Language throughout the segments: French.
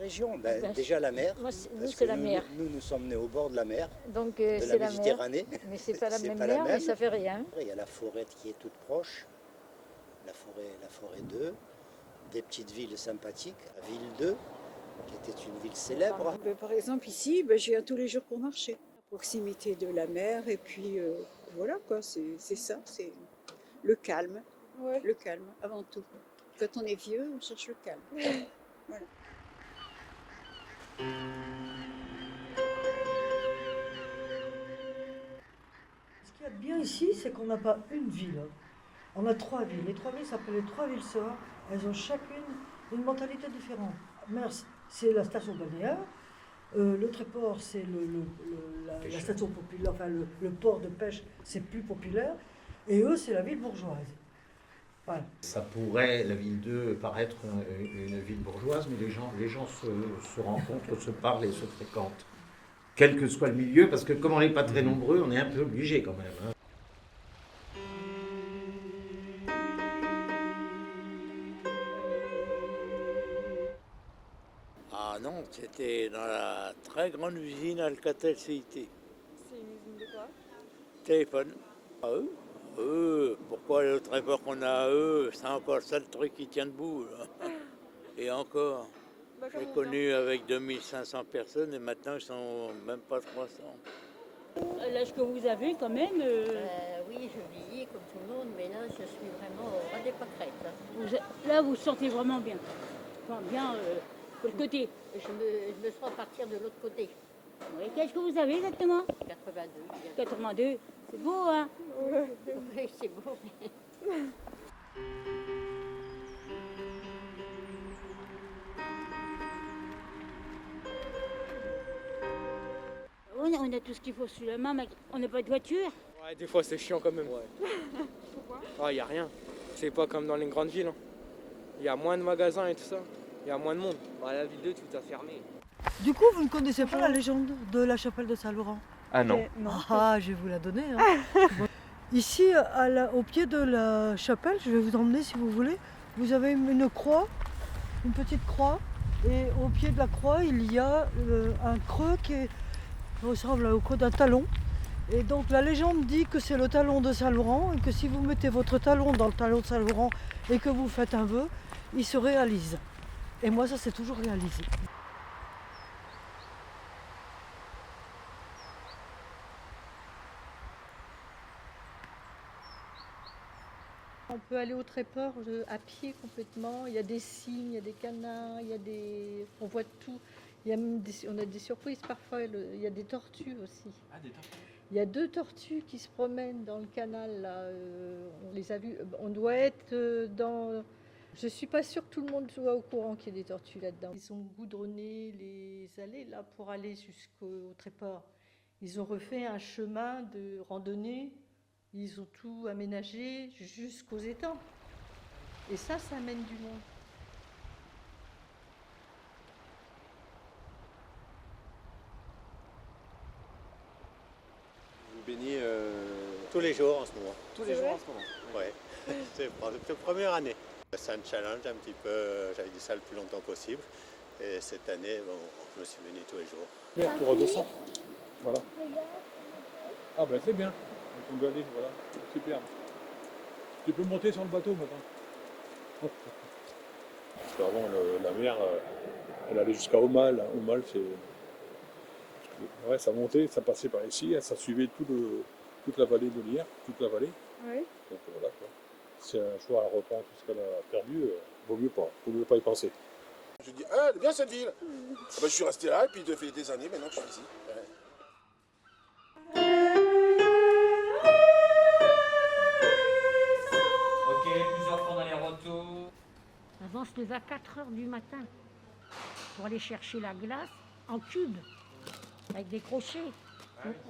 Région, Ben, déjà la mer. Nous, Parce c'est que la mer. nous sommes nés au bord de la mer, Donc, de c'est la la mer. Méditerranée. Mais c'est pas la C'est même pas la mer, mais même. ça fait rien. Il y a la forêt qui est toute proche, la forêt 2, des petites villes sympathiques, la ville 2, qui était une ville célèbre. Par exemple, ici, je viens tous les jours pour marcher. À proximité de la mer, et puis voilà quoi, c'est ça, c'est le calme. Ouais. Le calme, avant tout. Quand on est vieux, on cherche le calme. Voilà. Ce qu'il y a de bien ici, c'est qu'on n'a pas une ville. On a 3 villes. Les 3 villes s'appellent les 3 villes sœurs. Elles ont chacune une mentalité différente. Mers, c'est la station balnéaire. Le Tréport, c'est la station populaire, enfin le port de pêche, c'est plus populaire. Et eux, c'est la ville bourgeoise. Voilà. Ça pourrait, la ville 2, paraître une ville bourgeoise, mais les gens se rencontrent, se parlent et se fréquentent. Quel que soit le milieu, parce que comme on n'est pas très nombreux, on est un peu obligé quand même. Hein. Ah non, c'était dans la très grande usine Alcatel CIT. C'est une usine de quoi? Téléphone. À eux, pourquoi le tréport qu'on a à eux, c'est encore le seul truc qui tient debout. Là. Et encore, j'ai connu avec 2500 personnes et maintenant ils sont même pas 300. L'âge que vous avez quand même, Oui, je vieillis comme tout le monde, mais là, je suis vraiment au ras des pâquerettes. là vous sentez vraiment bien. Enfin, bien, de l'autre côté. Je me sens partir de l'autre côté. Oui, qu'est-ce que vous avez exactement? 82. 82. C'est beau, hein? Oui, c'est beau. On a tout ce qu'il faut sous la main, mais on n'a pas de voiture. Ouais, des fois c'est chiant quand même. Pourquoi? Y a rien. C'est pas comme dans les grandes villes. Hein. Y a moins de magasins et tout ça. Y a moins de monde. La ville 2, tout a fermé. Du coup, vous ne connaissez pas la légende de la chapelle de Saint-Laurent? Ah non. Ah, je vais vous la donner. Hein. Ici, au pied de la chapelle, je vais vous emmener si vous voulez, vous avez une croix, une petite croix, et au pied de la croix, il y a un creux qui ressemble au creux d'un talon. Et donc la légende dit que c'est le talon de Saint-Laurent, et que si vous mettez votre talon dans le talon de Saint-Laurent et que vous faites un vœu, il se réalise. Et moi, ça s'est toujours réalisé. On peut aller au Tréport à pied complètement. Il y a des cygnes, il y a des canards, on voit tout. Il y a même on a des surprises parfois. Il y a des tortues aussi. Ah, des tortues. Il y a 2 tortues qui se promènent dans le canal. Là. On les a vues. On doit être dans. Je suis pas sûre que tout le monde soit au courant qu'il y a des tortues là-dedans. Ils ont goudronné les allées là pour aller jusqu'au Tréport. Ils ont refait un chemin de randonnée. Ils ont tout aménagé jusqu'aux étangs. Et ça amène du monde. Vous baignez Tous les jours en ce moment. tous les jours en ce moment. Ouais, c'est la première année. C'est un challenge un petit peu, j'avais dit ça le plus longtemps possible. Et cette année, bon, je me suis venu tous les jours. Bien, tu redescends. Voilà. Ah ben c'est bien. On peut aller, voilà. Super. Tu peux monter sur le bateau maintenant. Parce qu'avant, la mer, elle allait jusqu'à Aumale. Aumale, c'est... Ouais, ça montait, ça passait par ici, ça suivait toute la vallée de l'Yerre, toute la vallée. Oui. Donc voilà quoi. Si un choix à reprendre tout ce qu'elle a perdu, vaut mieux pas y penser. Je dis, ah, elle est bien cette ville. Je suis resté là et puis ça fait des années maintenant que je suis ici. Ok, plusieurs fois d'aller-retour. Avant, on se levait à 4 heures du matin pour aller chercher la glace en cube, avec des crochets.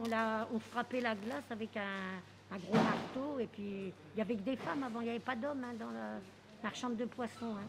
On frappait la glace avec un gros marteau. Et puis, il n'y avait que des femmes avant, il n'y avait pas d'hommes dans la chambre de poisson. Hein.